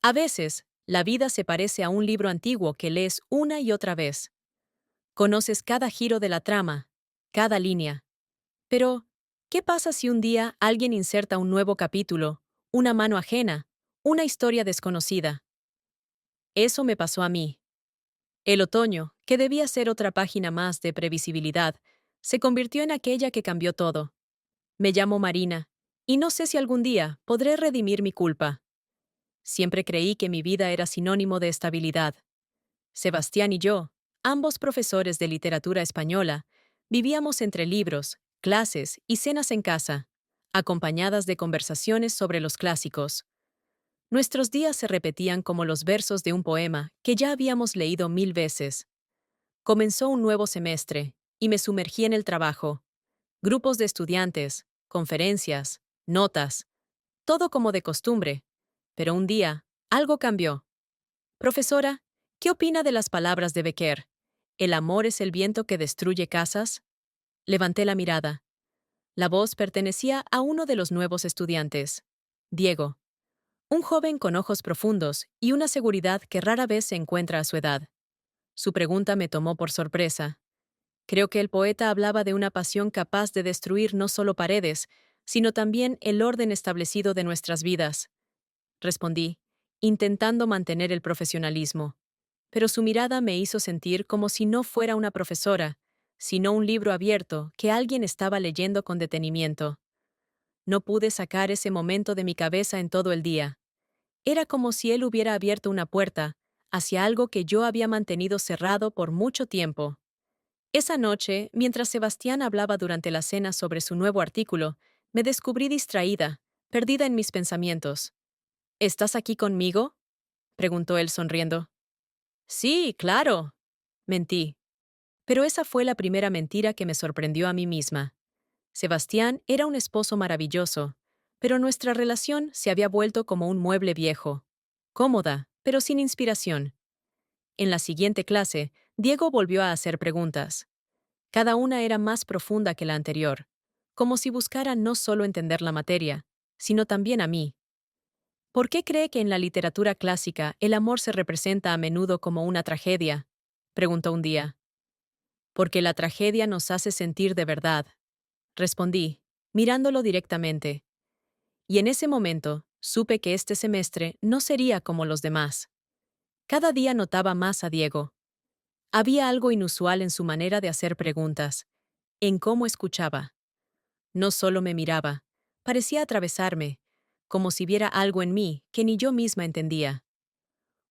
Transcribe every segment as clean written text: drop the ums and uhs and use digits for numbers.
A veces, la vida se parece a un libro antiguo que lees una y otra vez. Conoces cada giro de la trama, cada línea. Pero, ¿qué pasa si un día alguien inserta un nuevo capítulo, una mano ajena, una historia desconocida? Eso me pasó a mí. El otoño, que debía ser otra página más de previsibilidad, se convirtió en aquella que cambió todo. Me llamo Marina, y no sé si algún día podré redimir mi culpa. Siempre creí que mi vida era sinónimo de estabilidad. Sebastián y yo, ambos profesores de literatura española, vivíamos entre libros, clases y cenas en casa, acompañadas de conversaciones sobre los clásicos. Nuestros días se repetían como los versos de un poema que ya habíamos leído 1000 veces. Comenzó un nuevo semestre, y me sumergí en el trabajo. Grupos de estudiantes, conferencias, notas, todo como de costumbre. Pero un día, algo cambió. Profesora, ¿qué opina de las palabras de Becker? ¿El amor es el viento que destruye casas? Levanté la mirada. La voz pertenecía a uno de los nuevos estudiantes, Diego, un joven con ojos profundos y una seguridad que rara vez se encuentra a su edad. Su pregunta me tomó por sorpresa. Creo que el poeta hablaba de una pasión capaz de destruir no solo paredes, sino también el orden establecido de nuestras vidas. Respondí, intentando mantener el profesionalismo. Pero su mirada me hizo sentir como si no fuera una profesora, sino un libro abierto que alguien estaba leyendo con detenimiento. No pude sacar ese momento de mi cabeza en todo el día. Era como si él hubiera abierto una puerta hacia algo que yo había mantenido cerrado por mucho tiempo. Esa noche, mientras Sebastián hablaba durante la cena sobre su nuevo artículo, me descubrí distraída, perdida en mis pensamientos. ¿Estás aquí conmigo?, preguntó él sonriendo. Sí, claro, mentí. Pero esa fue la primera mentira que me sorprendió a mí misma. Sebastián era un esposo maravilloso, pero nuestra relación se había vuelto como un mueble viejo, cómoda, pero sin inspiración. En la siguiente clase, Diego volvió a hacer preguntas. Cada una era más profunda que la anterior, como si buscara no solo entender la materia, sino también a mí. ¿Por qué cree que en la literatura clásica el amor se representa a menudo como una tragedia?, preguntó un día. Porque la tragedia nos hace sentir de verdad, respondí, mirándolo directamente. Y en ese momento, supe que este semestre no sería como los demás. Cada día notaba más a Diego. Había algo inusual en su manera de hacer preguntas, en cómo escuchaba. No solo me miraba, parecía atravesarme, como si viera algo en mí que ni yo misma entendía.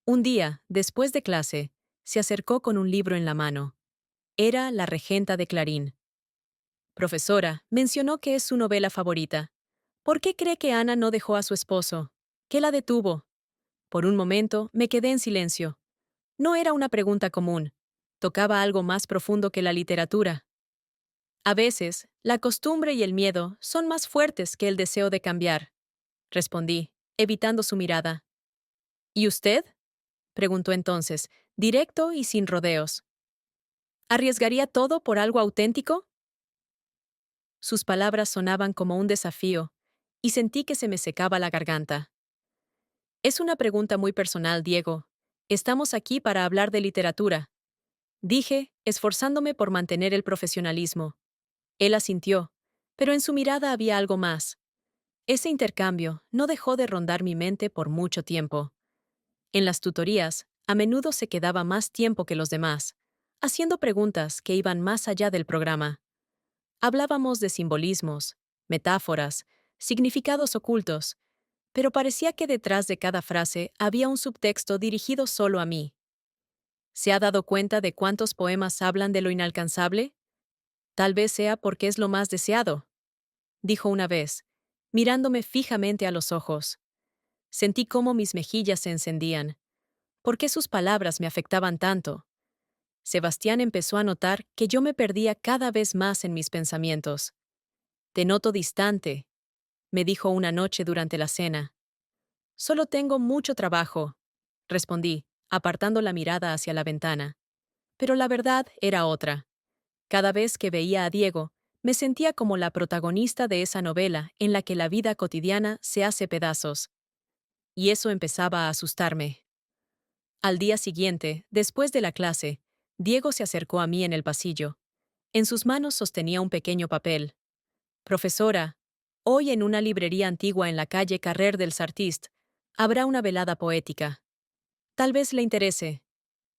Un día, después de clase, se acercó con un libro en la mano. Era La Regenta de Clarín. Profesora, mencionó que es su novela favorita. ¿Por qué cree que Ana no dejó a su esposo? ¿Qué la detuvo? Por un momento me quedé en silencio. No era una pregunta común. Tocaba algo más profundo que la literatura. A veces, la costumbre y el miedo son más fuertes que el deseo de cambiar, respondí, evitando su mirada. ¿Y usted?, preguntó entonces, directo y sin rodeos. ¿Arriesgaría todo por algo auténtico? Sus palabras sonaban como un desafío, y sentí que se me secaba la garganta. Es una pregunta muy personal, Diego. Estamos aquí para hablar de literatura, dije, esforzándome por mantener el profesionalismo. Él asintió, pero en su mirada había algo más. Ese intercambio no dejó de rondar mi mente por mucho tiempo. En las tutorías, a menudo se quedaba más tiempo que los demás, haciendo preguntas que iban más allá del programa. Hablábamos de simbolismos, metáforas, significados ocultos, pero parecía que detrás de cada frase había un subtexto dirigido solo a mí. ¿Se ha dado cuenta de cuántos poemas hablan de lo inalcanzable? Tal vez sea porque es lo más deseado, dijo una vez, mirándome fijamente a los ojos. Sentí cómo mis mejillas se encendían. ¿Por qué sus palabras me afectaban tanto? Sebastián empezó a notar que yo me perdía cada vez más en mis pensamientos. Te noto distante, me dijo una noche durante la cena. Solo tengo mucho trabajo, respondí, apartando la mirada hacia la ventana. Pero la verdad era otra. Cada vez que veía a Diego, me sentía como la protagonista de esa novela en la que la vida cotidiana se hace pedazos. y eso empezaba a asustarme. Al día siguiente, después de la clase, Diego se acercó a mí en el pasillo. En sus manos sostenía un pequeño papel. Profesora, hoy en una librería antigua en la calle Carrer del Sartist, habrá una velada poética. Tal vez le interese,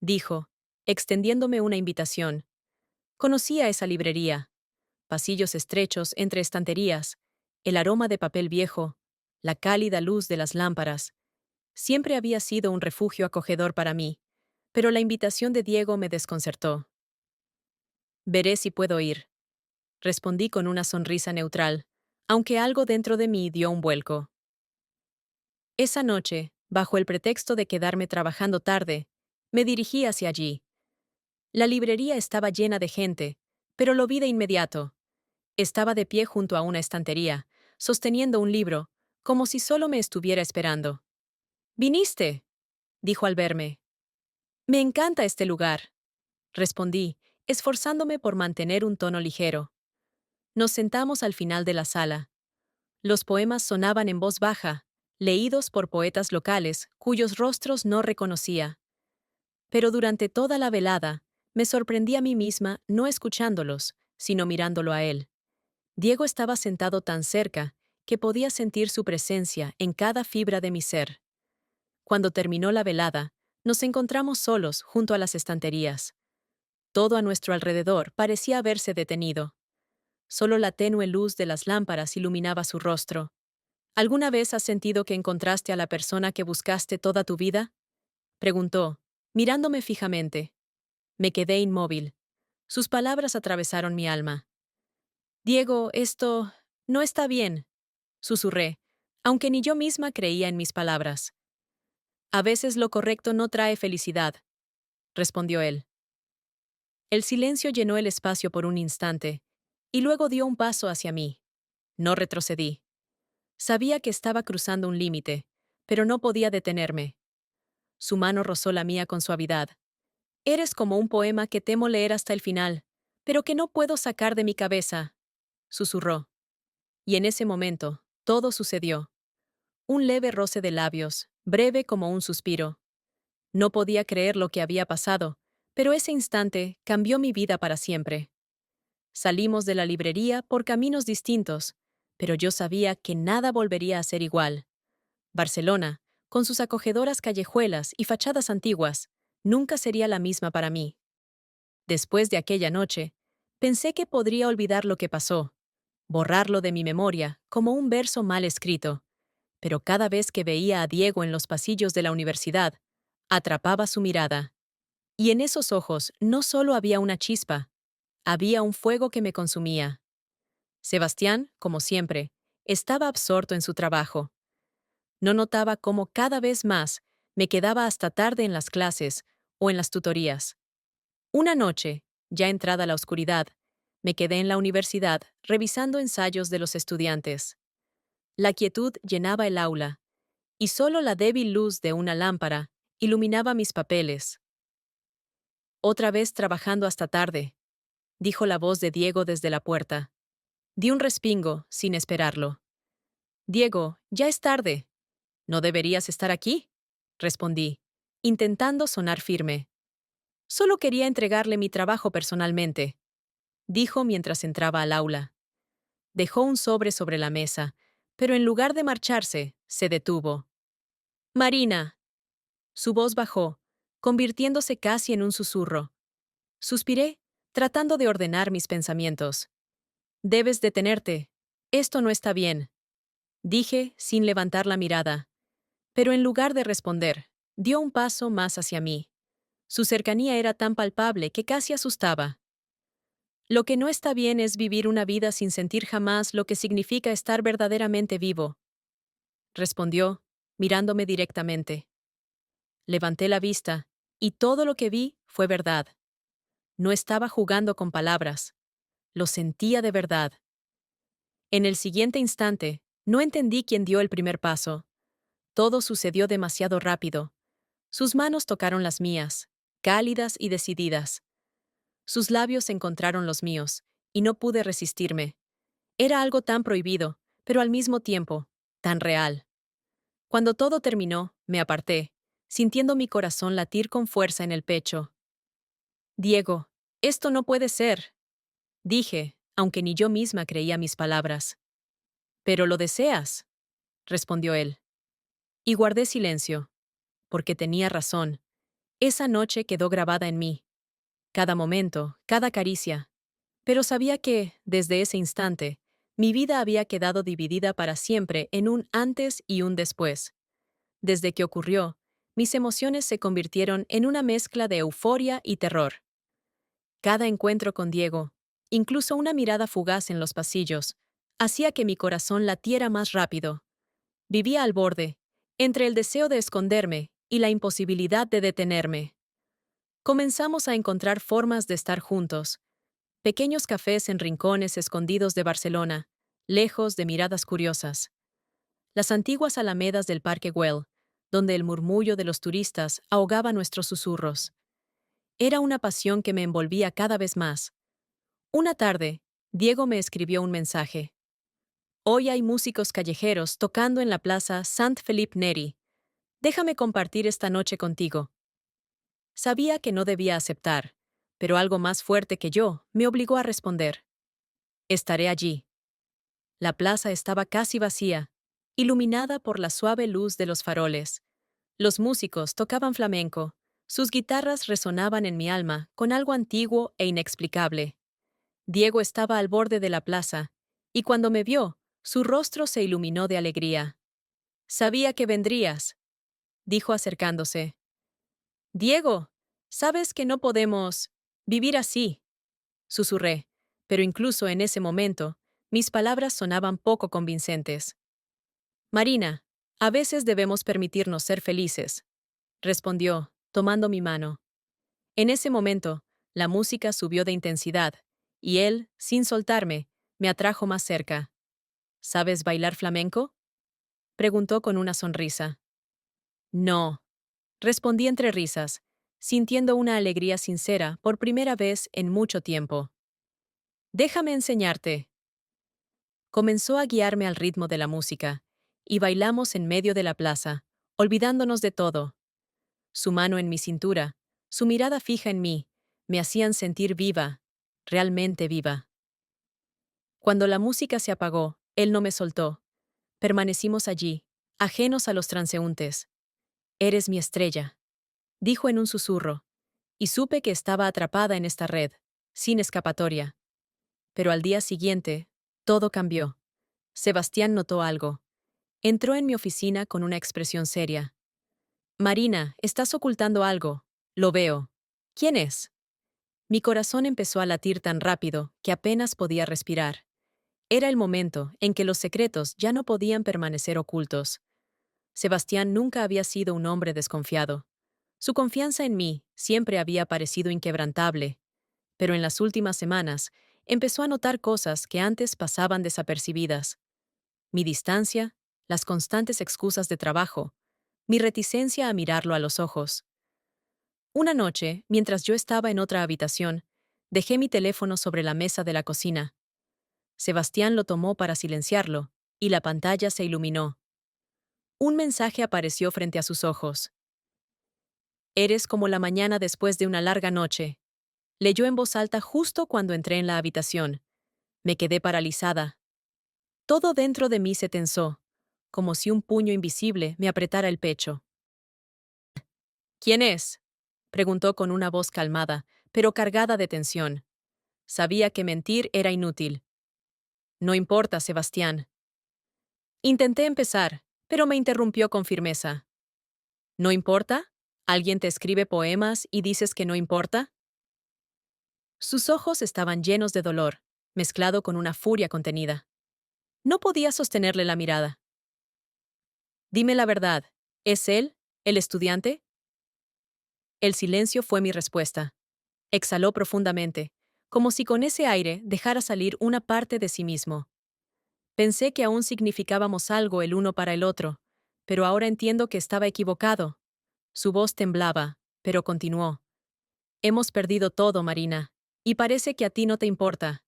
dijo, extendiéndome una invitación. Conocía esa librería. Pasillos estrechos entre estanterías, el aroma de papel viejo, la cálida luz de las lámparas. Siempre había sido un refugio acogedor para mí, pero la invitación de Diego me desconcertó. Veré si puedo ir, respondí con una sonrisa neutral, aunque algo dentro de mí dio un vuelco. Esa noche, bajo el pretexto de quedarme trabajando tarde, me dirigí hacia allí. La librería estaba llena de gente, pero lo vi de inmediato. Estaba de pie junto a una estantería, sosteniendo un libro, como si solo me estuviera esperando. «¿Viniste?», dijo al verme. «Me encanta este lugar», respondí, esforzándome por mantener un tono ligero. Nos sentamos al final de la sala. Los poemas sonaban en voz baja, leídos por poetas locales cuyos rostros no reconocía. Pero durante toda la velada, me sorprendí a mí misma no escuchándolos, sino mirándolo a él. Diego estaba sentado tan cerca que podía sentir su presencia en cada fibra de mi ser. Cuando terminó la velada, nos encontramos solos junto a las estanterías. Todo a nuestro alrededor parecía haberse detenido. Solo la tenue luz de las lámparas iluminaba su rostro. ¿Alguna vez has sentido que encontraste a la persona que buscaste toda tu vida?, preguntó, mirándome fijamente. Me quedé inmóvil. Sus palabras atravesaron mi alma. «Diego, esto no está bien», susurré, aunque ni yo misma creía en mis palabras. «A veces lo correcto no trae felicidad», respondió él. El silencio llenó el espacio por un instante, y luego dio un paso hacia mí. No retrocedí. Sabía que estaba cruzando un límite, pero no podía detenerme. Su mano rozó la mía con suavidad. «Eres como un poema que temo leer hasta el final, pero que no puedo sacar de mi cabeza», susurró. Y en ese momento, todo sucedió. Un leve roce de labios, breve como un suspiro. No podía creer lo que había pasado, pero ese instante cambió mi vida para siempre. Salimos de la librería por caminos distintos, pero yo sabía que nada volvería a ser igual. Barcelona, con sus acogedoras callejuelas y fachadas antiguas, nunca sería la misma para mí. Después de aquella noche, pensé que podría olvidar lo que pasó, borrarlo de mi memoria como un verso mal escrito, pero cada vez que veía a Diego en los pasillos de la universidad, atrapaba su mirada. Y en esos ojos no solo había una chispa, había un fuego que me consumía. Sebastián, como siempre, estaba absorto en su trabajo. No notaba cómo cada vez más me quedaba hasta tarde en las clases o en las tutorías. Una noche, ya entrada la oscuridad, me quedé en la universidad revisando ensayos de los estudiantes. La quietud llenaba el aula, y solo la débil luz de una lámpara iluminaba mis papeles. «Otra vez trabajando hasta tarde», dijo la voz de Diego desde la puerta. Di un respingo, sin esperarlo. «Diego, ya es tarde». «¿No deberías estar aquí?», respondí, intentando sonar firme. «Solo quería entregarle mi trabajo personalmente», dijo mientras entraba al aula. Dejó un sobre la mesa, pero en lugar de marcharse, se detuvo. «Marina». Su voz bajó, convirtiéndose casi en un susurro. Suspiré, tratando de ordenar mis pensamientos. «Debes detenerte. Esto no está bien», dije sin levantar la mirada. Pero en lugar de responder, dio un paso más hacia mí. Su cercanía era tan palpable que casi asustaba. «Lo que no está bien es vivir una vida sin sentir jamás lo que significa estar verdaderamente vivo», respondió, mirándome directamente. Levanté la vista, y todo lo que vi fue verdad. No estaba jugando con palabras. Lo sentía de verdad. En el siguiente instante, no entendí quién dio el primer paso. Todo sucedió demasiado rápido. Sus manos tocaron las mías, cálidas y decididas. Sus labios encontraron los míos, y no pude resistirme. Era algo tan prohibido, pero al mismo tiempo, tan real. Cuando todo terminó, me aparté, sintiendo mi corazón latir con fuerza en el pecho. Diego, esto no puede ser, dije, aunque ni yo misma creía mis palabras. Pero lo deseas, respondió él. Y guardé silencio, porque tenía razón. Esa noche quedó grabada en mí. Cada momento, cada caricia. Pero sabía que, desde ese instante, mi vida había quedado dividida para siempre en un antes y un después. Desde que ocurrió, mis emociones se convirtieron en una mezcla de euforia y terror. Cada encuentro con Diego, incluso una mirada fugaz en los pasillos, hacía que mi corazón latiera más rápido. Vivía al borde, entre el deseo de esconderme y la imposibilidad de detenerme. Comenzamos a encontrar formas de estar juntos. Pequeños cafés en rincones escondidos de Barcelona, lejos de miradas curiosas. Las antiguas alamedas del Parque Güell, donde el murmullo de los turistas ahogaba nuestros susurros. Era una pasión que me envolvía cada vez más. Una tarde, Diego me escribió un mensaje. Hoy hay músicos callejeros tocando en la plaza Sant-Felip Neri. Déjame compartir esta noche contigo. Sabía que no debía aceptar, pero algo más fuerte que yo me obligó a responder. Estaré allí. La plaza estaba casi vacía, iluminada por la suave luz de los faroles. Los músicos tocaban flamenco, sus guitarras resonaban en mi alma con algo antiguo e inexplicable. Diego estaba al borde de la plaza, y cuando me vio, su rostro se iluminó de alegría. Sabía que vendrías, dijo acercándose. Diego, sabes que no podemos vivir así, susurré, pero incluso en ese momento, mis palabras sonaban poco convincentes. Marina, a veces debemos permitirnos ser felices, respondió, tomando mi mano. En ese momento, la música subió de intensidad, y él, sin soltarme, me atrajo más cerca. ¿Sabes bailar flamenco? Preguntó con una sonrisa. No, respondí entre risas, sintiendo una alegría sincera por primera vez en mucho tiempo. Déjame enseñarte. Comenzó a guiarme al ritmo de la música, y bailamos en medio de la plaza, olvidándonos de todo. Su mano en mi cintura, su mirada fija en mí, me hacían sentir viva, realmente viva. Cuando la música se apagó, él no me soltó. Permanecimos allí, ajenos a los transeúntes. Eres mi estrella, dijo en un susurro, y supe que estaba atrapada en esta red, sin escapatoria. Pero al día siguiente, todo cambió. Sebastián notó algo. Entró en mi oficina con una expresión seria. Marina, estás ocultando algo. Lo veo. ¿Quién es? Mi corazón empezó a latir tan rápido que apenas podía respirar. Era el momento en que los secretos ya no podían permanecer ocultos. Sebastián nunca había sido un hombre desconfiado. Su confianza en mí siempre había parecido inquebrantable, pero en las últimas semanas empezó a notar cosas que antes pasaban desapercibidas. Mi distancia, las constantes excusas de trabajo, mi reticencia a mirarlo a los ojos. Una noche, mientras yo estaba en otra habitación, dejé mi teléfono sobre la mesa de la cocina. Sebastián lo tomó para silenciarlo, y la pantalla se iluminó. Un mensaje apareció frente a sus ojos. Eres como la mañana después de una larga noche. Leyó en voz alta justo cuando entré en la habitación. Me quedé paralizada. Todo dentro de mí se tensó, como si un puño invisible me apretara el pecho. ¿Quién es? Preguntó con una voz calmada, pero cargada de tensión. Sabía que mentir era inútil. No importa, Sebastián. Intenté empezar, pero me interrumpió con firmeza. ¿No importa? ¿Alguien te escribe poemas y dices que no importa? Sus ojos estaban llenos de dolor, mezclado con una furia contenida. No podía sostenerle la mirada. Dime la verdad, ¿es él, el estudiante? El silencio fue mi respuesta. Exhaló profundamente, como si con ese aire dejara salir una parte de sí mismo. Pensé que aún significábamos algo el uno para el otro, pero ahora entiendo que estaba equivocado. Su voz temblaba, pero continuó. Hemos perdido todo, Marina, y parece que a ti no te importa.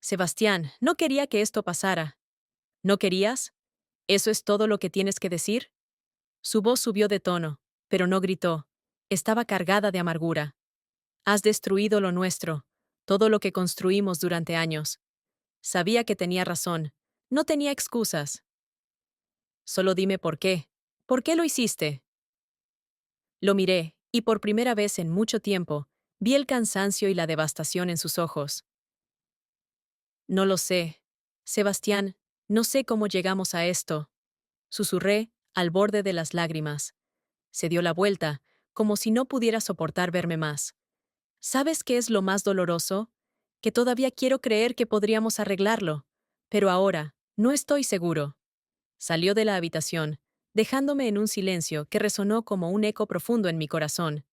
Sebastián, no quería que esto pasara. ¿No querías? ¿Eso es todo lo que tienes que decir? Su voz subió de tono, pero no gritó. Estaba cargada de amargura. Has destruido lo nuestro, todo lo que construimos durante años. Sabía que tenía razón. No tenía excusas. Solo dime por qué. ¿Por qué lo hiciste? Lo miré, y por primera vez en mucho tiempo, vi el cansancio y la devastación en sus ojos. No lo sé. Sebastián, no sé cómo llegamos a esto. Susurré, al borde de las lágrimas. Se dio la vuelta, como si no pudiera soportar verme más. ¿Sabes qué es lo más doloroso? Que todavía quiero creer que podríamos arreglarlo. Pero ahora, no estoy seguro. Salió de la habitación, dejándome en un silencio que resonó como un eco profundo en mi corazón.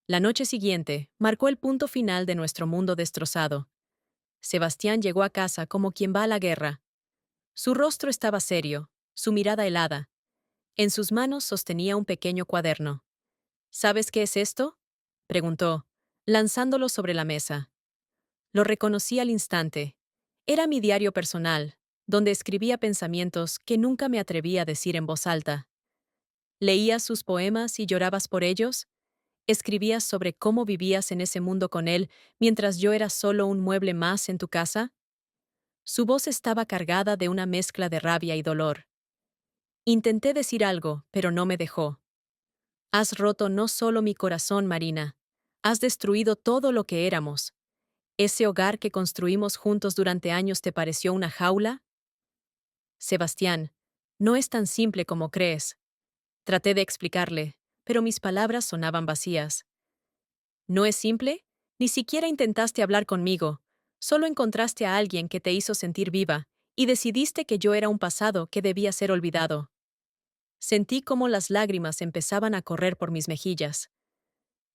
La noche siguiente marcó el punto final de nuestro mundo destrozado. Sebastián llegó a casa como quien va a la guerra. Su rostro estaba serio, su mirada helada. En sus manos sostenía un pequeño cuaderno. ¿Sabes qué es esto? Preguntó, lanzándolo sobre la mesa. Lo reconocí al instante. Era mi diario personal, donde escribía pensamientos que nunca me atrevía a decir en voz alta. ¿Leías sus poemas y llorabas por ellos? ¿Escribías sobre cómo vivías en ese mundo con él mientras yo era solo un mueble más en tu casa? Su voz estaba cargada de una mezcla de rabia y dolor. Intenté decir algo, pero no me dejó. Has roto no solo mi corazón, Marina. Has destruido todo lo que éramos. ¿Ese hogar que construimos juntos durante años te pareció una jaula? Sebastián, no es tan simple como crees. Traté de explicarle, pero mis palabras sonaban vacías. ¿No es simple? Ni siquiera intentaste hablar conmigo. Solo encontraste a alguien que te hizo sentir viva, y decidiste que yo era un pasado que debía ser olvidado. Sentí cómo las lágrimas empezaban a correr por mis mejillas.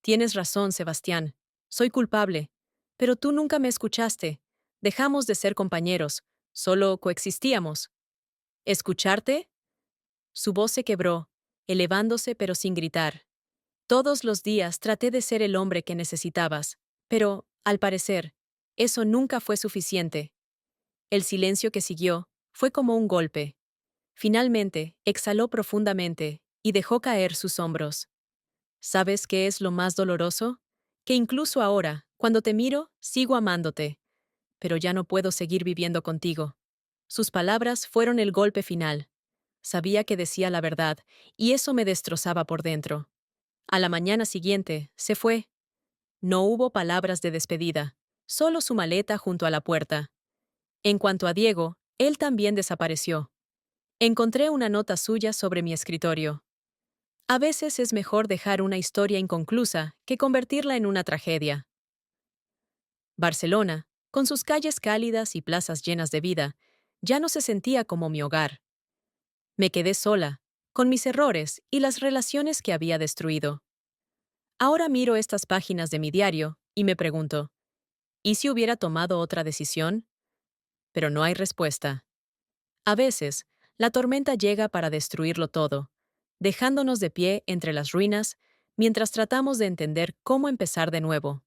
Tienes razón, Sebastián. Soy culpable. Pero tú nunca me escuchaste. Dejamos de ser compañeros. Solo coexistíamos. ¿Escucharte? Su voz se quebró, elevándose pero sin gritar. Todos los días traté de ser el hombre que necesitabas, pero, al parecer, eso nunca fue suficiente. El silencio que siguió fue como un golpe. Finalmente, exhaló profundamente y dejó caer sus hombros. ¿Sabes qué es lo más doloroso? Que incluso ahora, cuando te miro, sigo amándote, pero ya no puedo seguir viviendo contigo. Sus palabras fueron el golpe final. Sabía que decía la verdad, y eso me destrozaba por dentro. A la mañana siguiente, se fue. No hubo palabras de despedida, solo su maleta junto a la puerta. En cuanto a Diego, él también desapareció. Encontré una nota suya sobre mi escritorio. A veces es mejor dejar una historia inconclusa que convertirla en una tragedia. Barcelona, con sus calles cálidas y plazas llenas de vida, ya no se sentía como mi hogar. Me quedé sola, con mis errores y las relaciones que había destruido. Ahora miro estas páginas de mi diario y me pregunto, ¿y si hubiera tomado otra decisión? Pero no hay respuesta. A veces, la tormenta llega para destruirlo todo, dejándonos de pie entre las ruinas mientras tratamos de entender cómo empezar de nuevo.